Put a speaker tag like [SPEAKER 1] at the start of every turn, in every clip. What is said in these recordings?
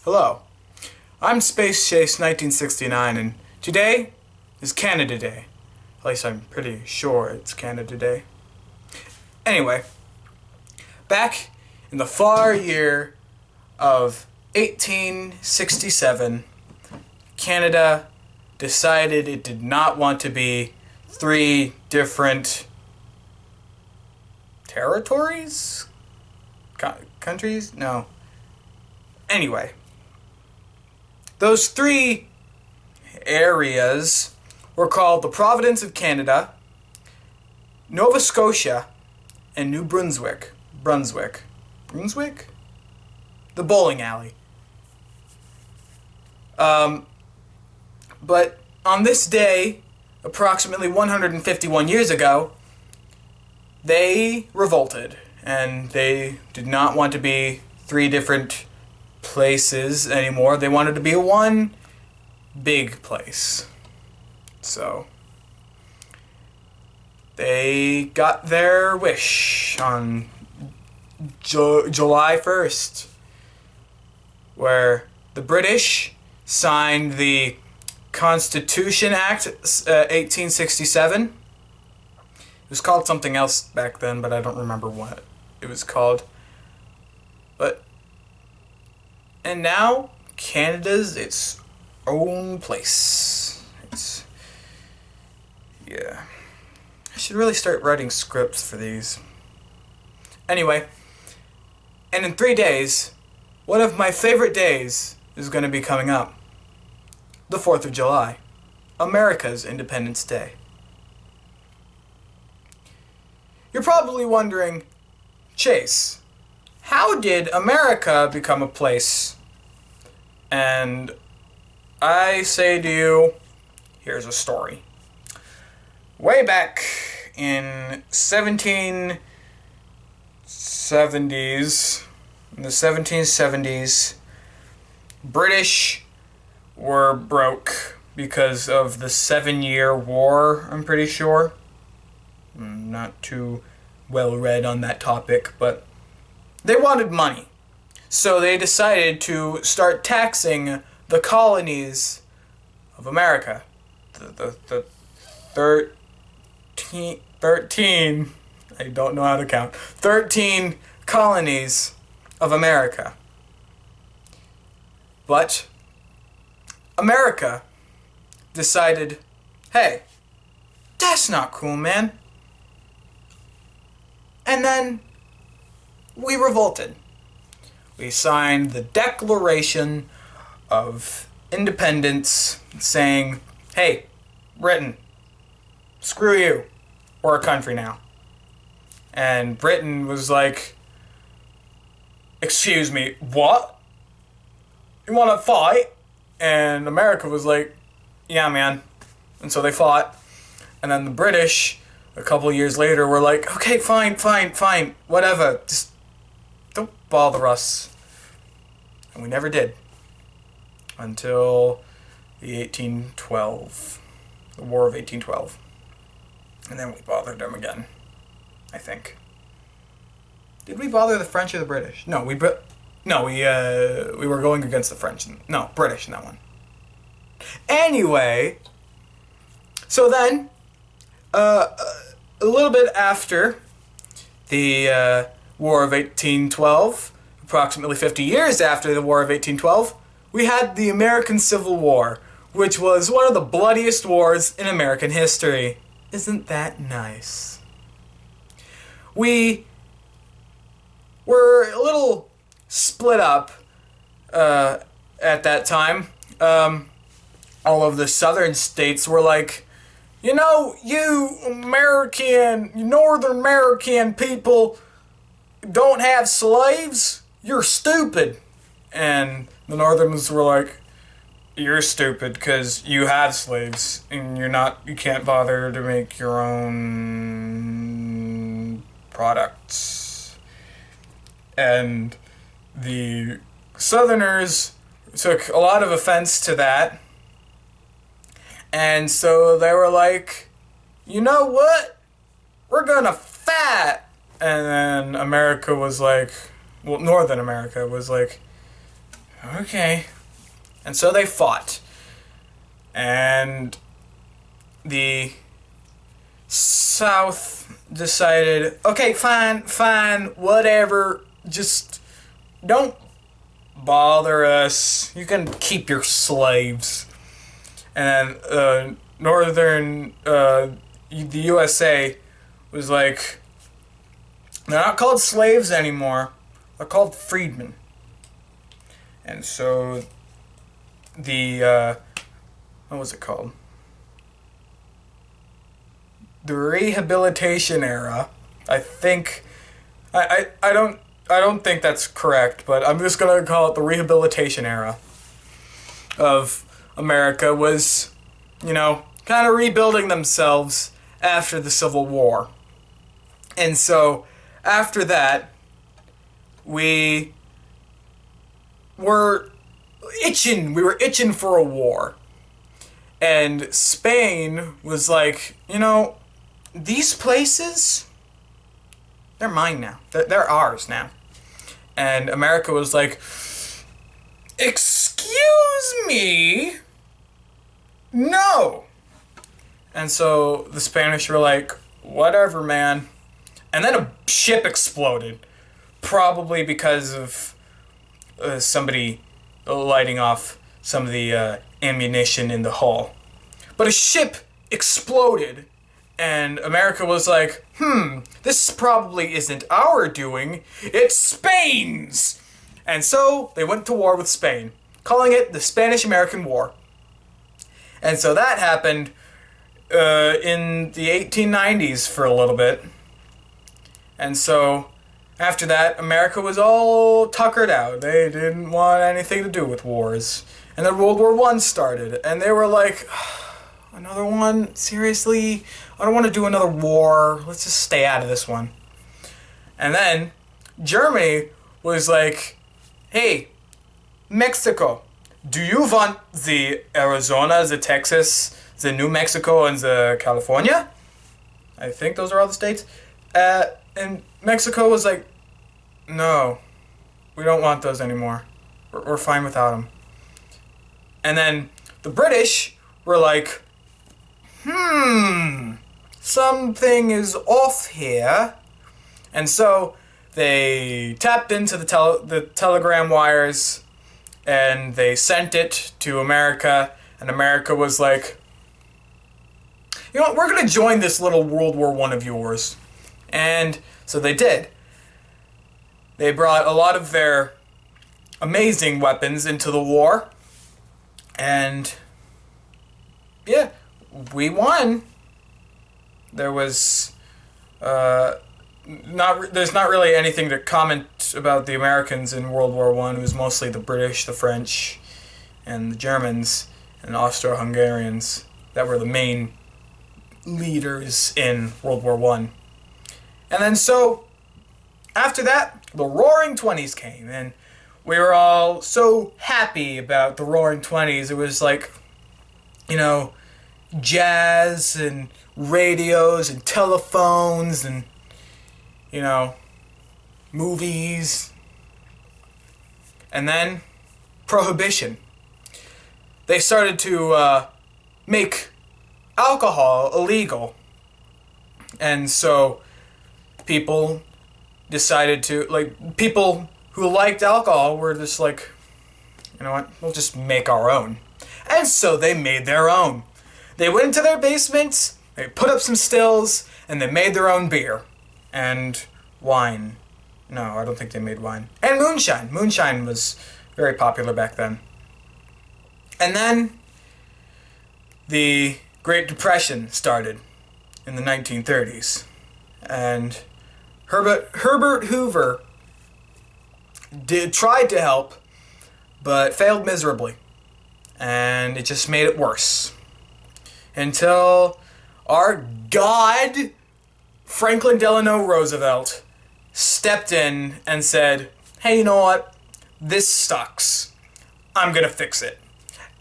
[SPEAKER 1] Hello, I'm Space Chase 1969, and today is Canada Day. At least I'm pretty sure it's Canada Day. Anyway, back in the far year of 1867, Canada decided it did not want to be three different territories? Countries? No. Anyway, those three areas were called the Province of Canada, Nova Scotia, and New Brunswick. Brunswick? The bowling alley. But on this day, approximately 151 years ago, they revolted, and they did not want to be three different places anymore. They wanted to be one big place. So they got their wish on July 1st, where the British signed the Constitution Act 1867. It was called something else back then, but I don't remember what it was called. And now Canada's its own place. Yeah. I should really start writing scripts for these. Anyway, and in 3 days, one of my favorite days is going to be coming up. The 4th of July, America's Independence Day. You're probably wondering, Chase, how did America become a place? And I say to you, here's a story. Way back in 1770s, British were broke because of the 7-Year War, I'm pretty sure. I'm not too well read on that topic, but they wanted money. So they decided to start taxing the colonies of America. The 13, I don't know how to count, 13 colonies of America. But America decided, hey, that's not cool, man. And then we revolted. We signed the Declaration of Independence saying, hey, Britain, screw you. We're a country now. And Britain was like, excuse me, what? You want to fight? And America was like, yeah, man. And so they fought. And then the British, a couple years later, were like, okay, fine, whatever. Just don't bother us. And we never did. Until the War of 1812. And then we bothered them again, I think. Did we bother the French or the British? No, we were going against the French. No, British in that one. Anyway, so then, a little bit after the War of 1812, approximately 50 years after the War of 1812, we had the American Civil War, which was one of the bloodiest wars in American history. Isn't that nice? We were a little split up at that time. All of the southern states were like, you know, you Northern American people don't have slaves, you're stupid. And the Northerns were like, you're stupid because you have slaves and you can't bother to make your own products. And the Southerners took a lot of offense to that. And so they were like, you know what? We're gonna fight. And then America was like, well, Northern America was like, Okay. And so they fought. And the South decided, okay, fine, whatever, just don't bother us. You can keep your slaves. And then the USA was like, they're not called slaves anymore. They're called freedmen. And so what was it called? The Rehabilitation Era. I think I don't think that's correct, but I'm just gonna call it the Rehabilitation Era of America was, kind of rebuilding themselves after the Civil War. And so after that, we were itching for a war. And Spain was like, these places, they're mine now. They're ours now. And America was like, excuse me? No. And so the Spanish were like, whatever, man. And then a ship exploded. Probably because of somebody lighting off some of the ammunition in the hull. But a ship exploded, and America was like, this probably isn't our doing, it's Spain's! And so they went to war with Spain, calling it the Spanish-American War. And so that happened in the 1890s for a little bit. And so after that, America was all tuckered out. They didn't want anything to do with wars. And then World War I started, and they were like, another one? Seriously? I don't want to do another war. Let's just stay out of this one. And then Germany was like, hey, Mexico, do you want the Arizona, the Texas, the New Mexico, and the California? I think those are all the states. And Mexico was like, no, we don't want those anymore. We're fine without them. And then the British were like, something is off here. And so they tapped into the telegram wires, and they sent it to America, and America was like, you know what, we're going to join this little World War I of yours. And so they did. They brought a lot of their amazing weapons into the war, and yeah, we won. There was there's not really anything to comment about the Americans in World War I. It was mostly the British, the French, and the Germans, and the Austro-Hungarians that were the main leaders in World War I. And then so, after that, the Roaring Twenties came, and we were all so happy about the Roaring Twenties. It was like, jazz and radios and telephones and, movies. And then, Prohibition. They started to make alcohol illegal. And so people decided to, people who liked alcohol were just like, you know what, we'll just make our own. And so they made their own. They went into their basements, they put up some stills, and they made their own beer. And wine. No, I don't think they made wine. And moonshine. Moonshine was very popular back then. And then the Great Depression started in the 1930s. And Herbert Hoover tried to help, but failed miserably. And it just made it worse. Until our God, Franklin Delano Roosevelt, stepped in and said, hey, you know what? This sucks. I'm gonna fix it.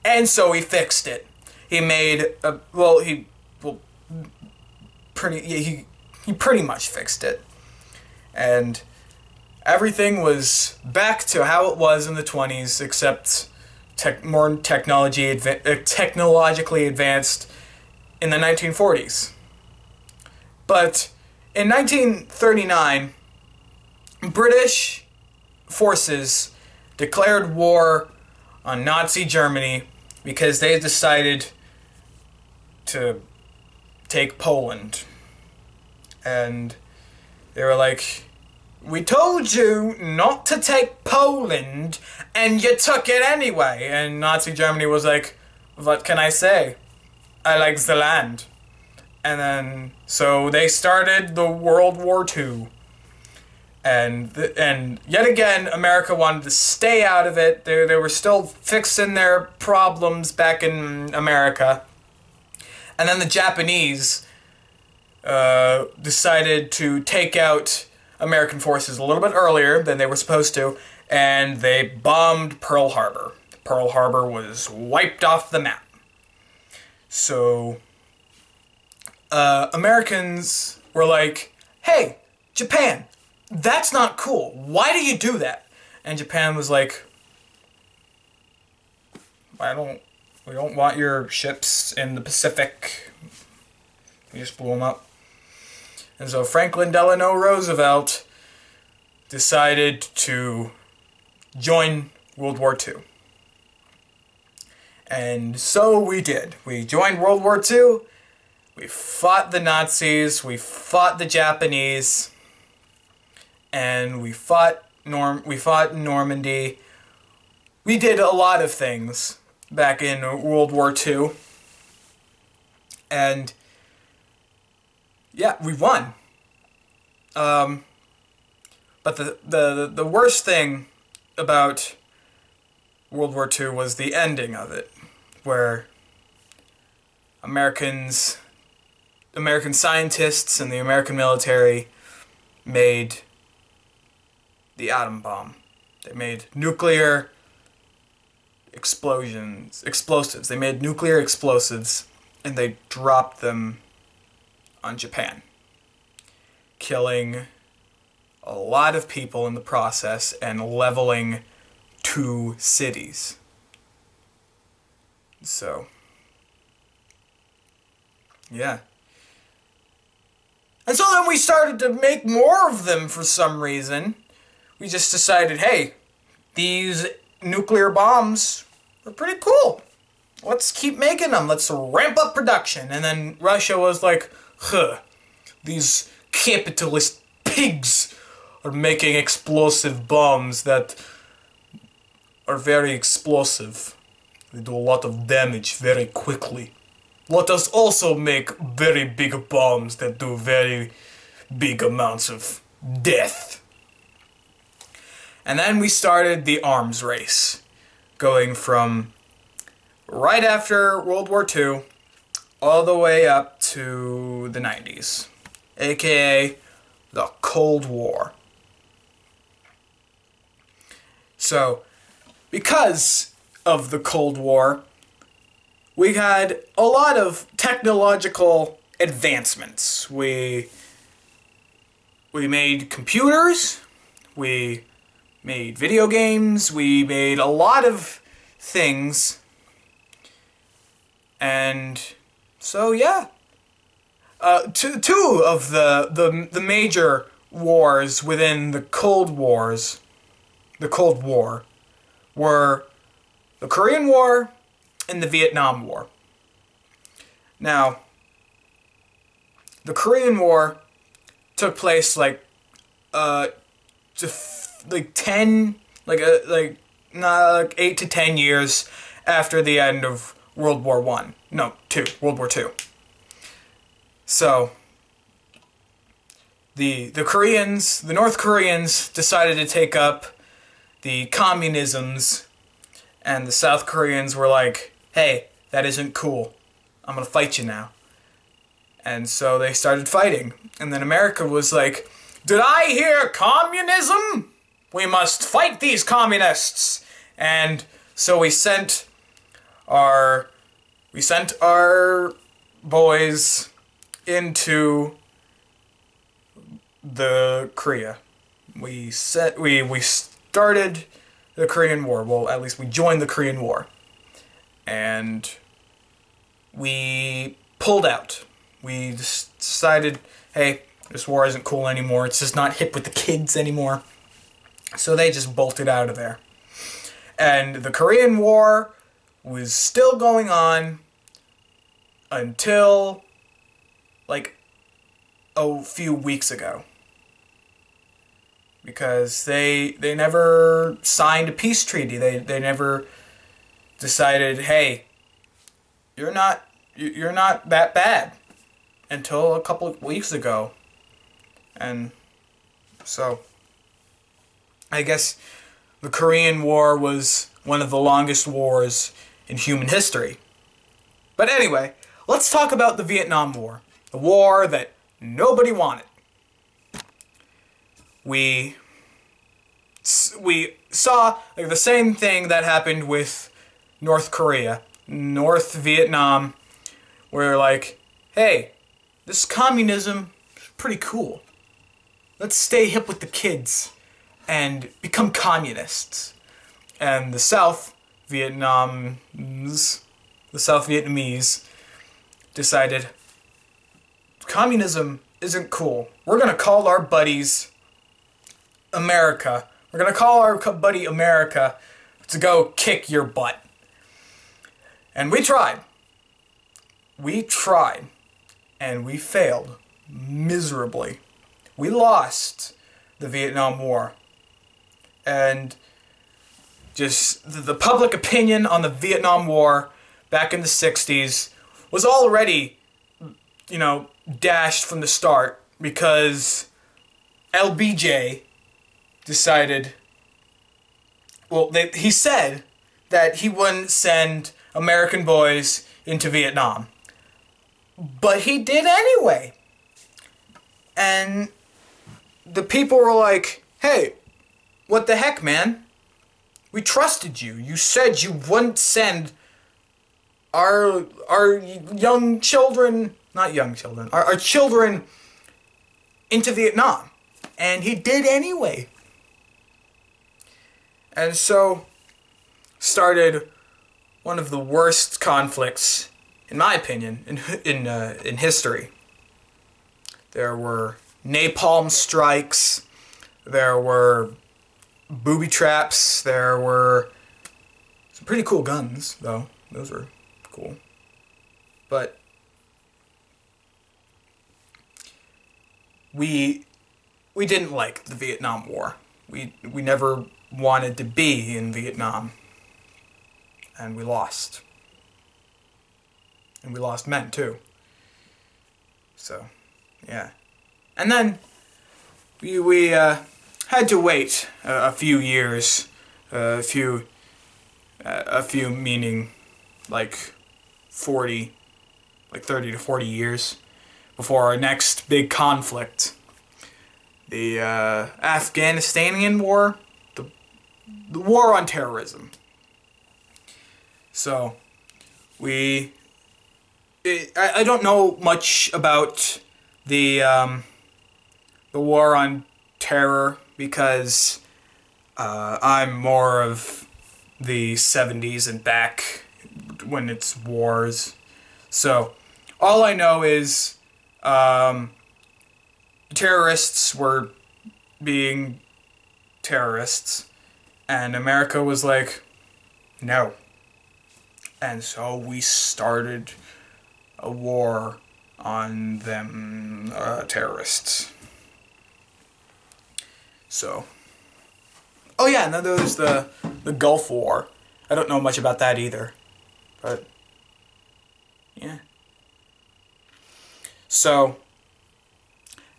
[SPEAKER 1] And so he fixed it. He made he pretty much fixed it. And everything was back to how it was in the 20s, except more technologically advanced in the 1940s. But in 1939, British forces declared war on Nazi Germany because they decided to take Poland. And they were like, we told you not to take Poland, and you took it anyway. And Nazi Germany was like, what can I say? I like the land. And then, so they started the World War II. And yet again, America wanted to stay out of it. They were still fixing their problems back in America. And then the Japanese decided to take out American forces a little bit earlier than they were supposed to, and they bombed Pearl Harbor. Pearl Harbor was wiped off the map. So, Americans were like, hey, Japan, that's not cool. Why do you do that? And Japan was like, we don't want your ships in the Pacific. We just blew them up. And so Franklin Delano Roosevelt decided to join World War II. And so we did. We joined World War II. We fought the Nazis. We fought the Japanese. And we fought Normandy. We did a lot of things back in World War II. And yeah, we won. But the worst thing about World War II was the ending of it, where American scientists and the American military made the atom bomb. They made nuclear explosives. They made nuclear explosives, and they dropped them on Japan, killing a lot of people in the process and leveling 2 cities. So, yeah. And so then we started to make more of them for some reason. We just decided, hey, these nuclear bombs are pretty cool. Let's keep making them. Let's ramp up production. And then Russia was like, these capitalist pigs are making explosive bombs that are very explosive. They do a lot of damage very quickly. Let us also make very big bombs that do very big amounts of death. And then we started the arms race, going from right after World War II all the way up to the 90s, aka the Cold War. So, because of the Cold War, we had a lot of technological advancements. We made computers, we made video games, we made a lot of things, and so yeah. Two of the major wars within the Cold War were the Korean War and the Vietnam War. Now, the Korean War took place like 8 to 10 years after the end of World War II. So, the North Koreans decided to take up the communisms, and the South Koreans were like, hey, that isn't cool. I'm gonna fight you now. And so they started fighting. And then America was like, did I hear communism? We must fight these communists. And so we sent our boys into the Korea. we started the Korean War. Well, at least we joined the Korean War. And we pulled out. We just decided, hey, this war isn't cool anymore. It's just not hip with the kids anymore. So they just bolted out of there. And the Korean War was still going on until, like, a few weeks ago. Because they never signed a peace treaty. They never decided, hey, you're not that bad, until a couple of weeks ago. And so I guess the Korean War was one of the longest wars in human history. But anyway, let's talk about the Vietnam War. The war that nobody wanted. We saw like the same thing that happened with North Korea, North Vietnam, where like, hey, this communism is pretty cool. Let's stay hip with the kids and become communists. And the South Vietnamese decided communism isn't cool. We're gonna call our buddies America. We're gonna call our buddy America to go kick your butt. And we tried. We tried. And we failed miserably. We lost the Vietnam War. And just the public opinion on the Vietnam War back in the 60s was already, you know, dashed from the start because LBJ decided, well, he said that he wouldn't send American boys into Vietnam. But he did anyway. And the people were like, hey, what the heck, man? We trusted you. You said you wouldn't send our young children, not young children, our children into Vietnam. And he did anyway. And so started one of the worst conflicts, in my opinion, in history. There were napalm strikes. There were booby traps. There were some pretty cool guns, though. Those were cool. But we didn't like the Vietnam War. We never wanted to be in Vietnam. And we lost. And we lost men, too. So, yeah. And then we had to wait a few years, a few meaning like 30 to 40 years before our next big conflict, the Afghanistanian War, the war on terrorism. So I don't know much about the war on terror because I'm more of the 70s and back when it's wars. So all I know is terrorists were being terrorists and America was like, no. And so we started a war on them terrorists. So, oh yeah, and then there was the Gulf War. I don't know much about that either, but yeah. So,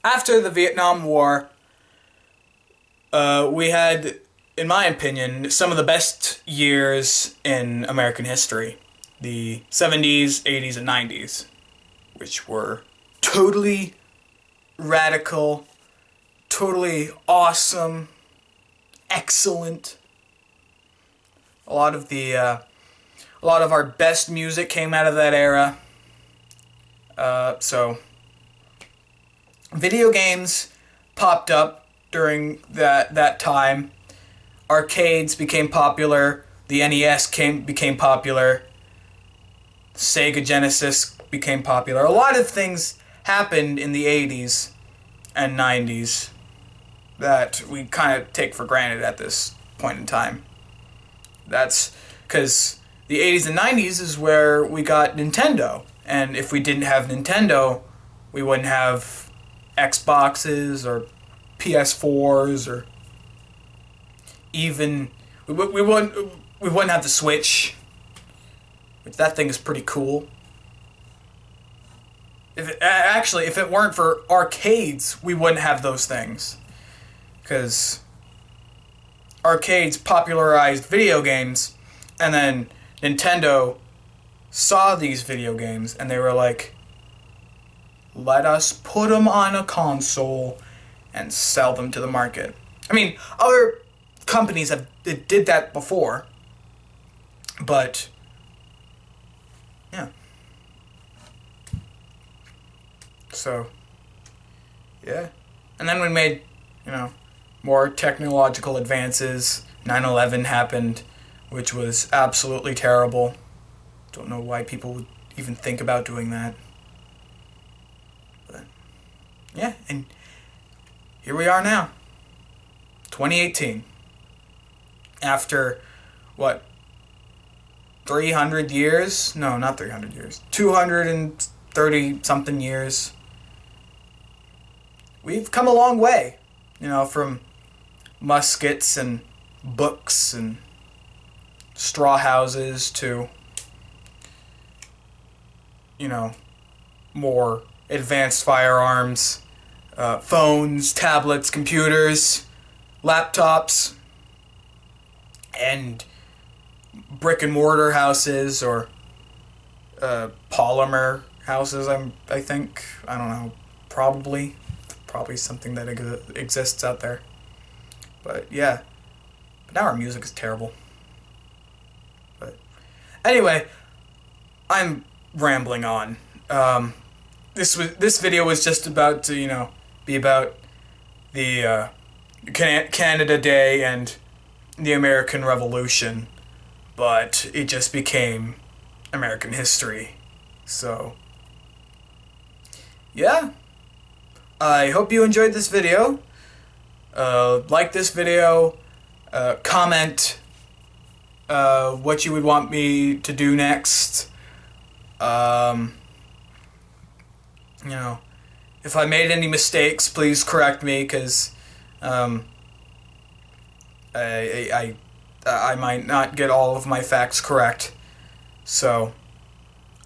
[SPEAKER 1] after the Vietnam War, we had, in my opinion, some of the best years in American history. The 70s, 80s, and 90s, which were totally radical, totally awesome, excellent. A lot of our best music came out of that era. So video games popped up during that time. Arcades became popular. The NES became popular. Sega Genesis became popular. A lot of things happened in the 80s and 90s that we kind of take for granted at this point in time. That's because the 80s and 90s is where we got Nintendo. And if we didn't have Nintendo, we wouldn't have Xboxes or PS4s or even we wouldn't have the Switch, which that thing is pretty cool. If it weren't for arcades, we wouldn't have those things, because arcades popularized video games, and then Nintendo saw these video games and they were like, let us put them on a console and sell them to the market. I mean, other companies did that before, but yeah. So, yeah. And then we made, more technological advances. 9/11 happened, which was absolutely terrible. Don't know why people would even think about doing that. But, yeah, and here we are now. 2018. After, 300 years? No, not 300 years. 230-something years. We've come a long way, from muskets and books and straw houses to, more advanced firearms, phones, tablets, computers, laptops, and brick and mortar houses, or polymer houses, I think. I don't know. Probably something that exists out there. But yeah. But now our music is terrible. But anyway, I'm rambling on. This video was just about to, be about the Canada Day and the American Revolution, but it just became American history. So, yeah. I hope you enjoyed this video. Like this video, comment what you would want me to do next. If I made any mistakes, please correct me, because I might not get all of my facts correct. So,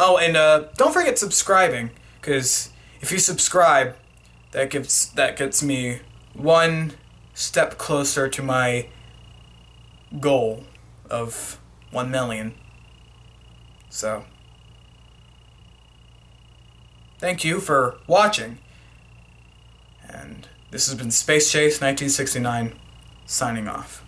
[SPEAKER 1] oh, and don't forget subscribing, because if you subscribe, that gets me one step closer to my goal of 1 million. So, thank you for watching. And this has been Space Chase 1969, signing off.